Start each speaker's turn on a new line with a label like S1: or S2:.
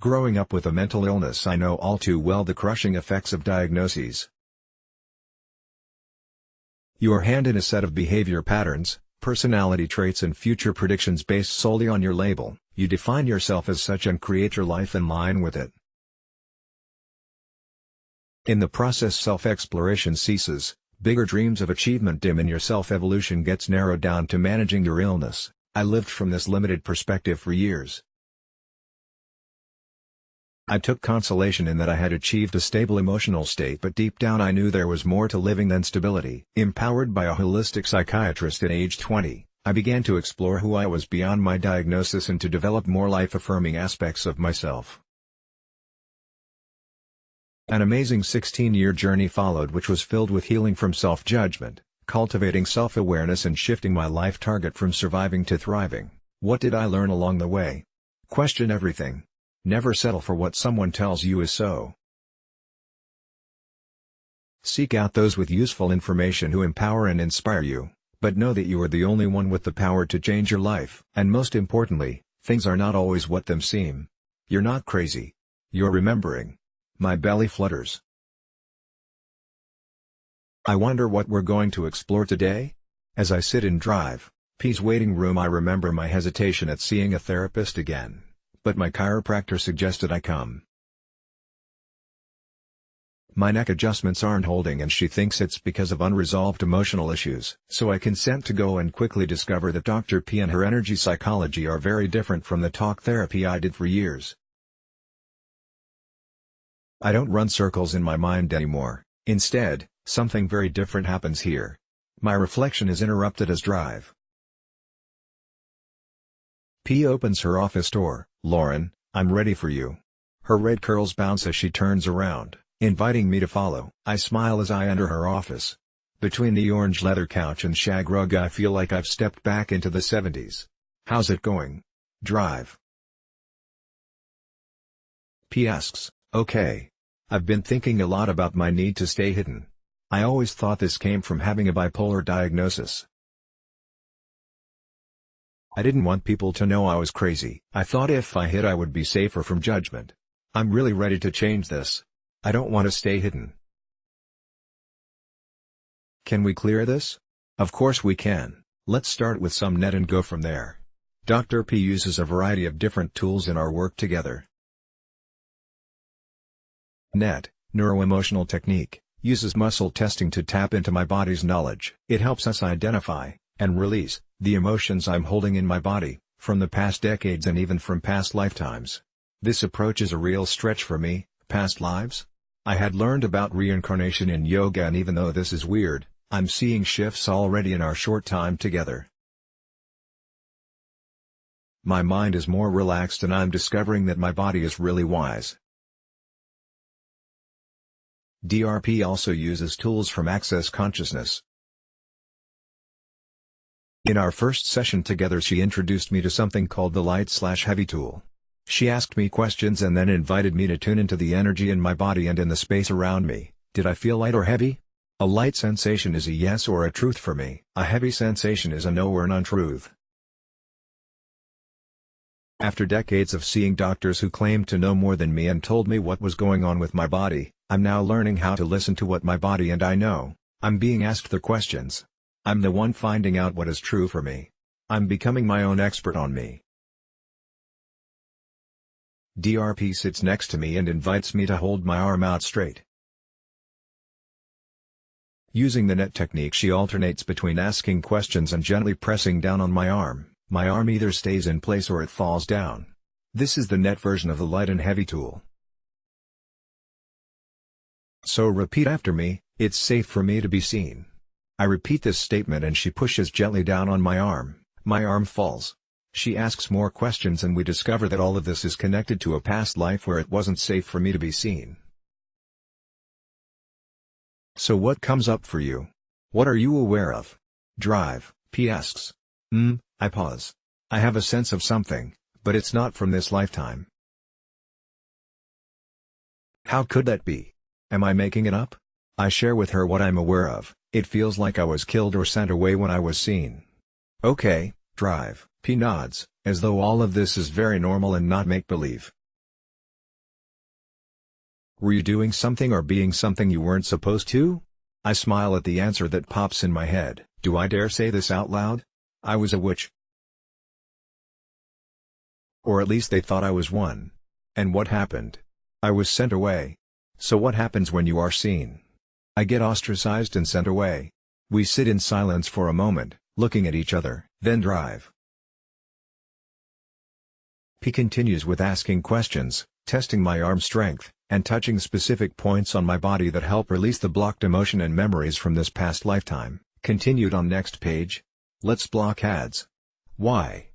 S1: Growing up with a mental illness, I know all too well the crushing effects of diagnoses. You are handed a set of behavior patterns, personality traits and future predictions based solely on your label. You define yourself as such and create your life in line with it. In the process, self-exploration ceases, bigger dreams of achievement dim and your self-evolution gets narrowed down to managing your illness. I lived from this limited perspective for years. I took consolation in that I had achieved a stable emotional state, but deep down I knew there was more to living than stability. Empowered by a holistic psychiatrist at age 20, I began to explore who I was beyond my diagnosis and to develop more life-affirming aspects of myself. An amazing 16-year journey followed, which was filled with healing from self-judgment, cultivating self-awareness and shifting my life target from surviving to thriving. What did I learn along the way? Question everything. Never settle for what someone tells you is so. Seek out those with useful information who empower and inspire you, but know that you are the only one with the power to change your life. And most importantly, things are not always what them seem. You're not crazy. You're remembering. My belly flutters. I wonder what we're going to explore today? As I sit in Drive P's waiting room, I remember my hesitation at seeing a therapist again. But my chiropractor suggested I come. My neck adjustments aren't holding and she thinks it's because of unresolved emotional issues. So I consent to go and quickly discover that Dr. P and her energy psychology are very different from the talk therapy I did for years. I don't run circles in my mind anymore. Instead, something very different happens here. My reflection is interrupted as Drive P opens her office door. "Lauren, I'm ready for you." Her red curls bounce as she turns around, inviting me to follow. I smile as I enter her office. Between the orange leather couch and shag rug, I feel like I've stepped back into the 70s. "How's it going?" Drive P asks. "Okay. I've been thinking a lot about my need to stay hidden. I always thought this came from having a bipolar diagnosis. I didn't want people to know I was crazy. I thought if I hid I would be safer from judgment. I'm really ready to change this. I don't want to stay hidden." Can we clear this? Of course we can. Let's start with some net and go from there. Dr. P uses a variety of different tools in our work together. NET, Neuro-Emotional Technique, uses muscle testing to tap into my body's knowledge. It helps us identify and release the emotions I'm holding in my body, from the past decades and even from past lifetimes. This approach is a real stretch for me. Past lives? I had learned about reincarnation in yoga, and even though this is weird, I'm seeing shifts already in our short time together. My mind is more relaxed and I'm discovering that my body is really wise. DRP also uses tools from Access Consciousness. In our first session together, she introduced me to something called the light/heavy tool. She asked me questions and then invited me to tune into the energy in my body and in the space around me. Did I feel light or heavy? A light sensation is a yes or a truth for me. A heavy sensation is a no or an untruth. After decades of seeing doctors who claimed to know more than me and told me what was going on with my body, I'm now learning how to listen to what my body and I know. I'm being asked the questions. I'm the one finding out what is true for me. I'm becoming my own expert on me. DRP sits next to me and invites me to hold my arm out straight. Using the net technique, she alternates between asking questions and gently pressing down on my arm. My arm either stays in place or it falls down. This is the net version of the light and heavy tool. So repeat after me, "It's safe for me to be seen." I repeat this statement and she pushes gently down on my arm. My arm falls. She asks more questions and we discover that all of this is connected to a past life where it wasn't safe for me to be seen. So what comes up for you? What are you aware of? Drive P asks. I pause. I have a sense of something, but it's not from this lifetime. How could that be? Am I making it up? I share with her what I'm aware of. It feels like I was killed or sent away when I was seen. Okay, Drive P nods, as though all of this is very normal and not make-believe. Were you doing something or being something you weren't supposed to? I smile at the answer that pops in my head. Do I dare say this out loud? I was a witch. Or at least they thought I was one. And what happened? I was sent away. So what happens when you are seen? I get ostracized and sent away. We sit in silence for a moment, looking at each other, then drive. P continues with asking questions, testing my arm strength, and touching specific points on my body that help release the blocked emotion and memories from this past lifetime. Continued on next page. Let's block ads. Why?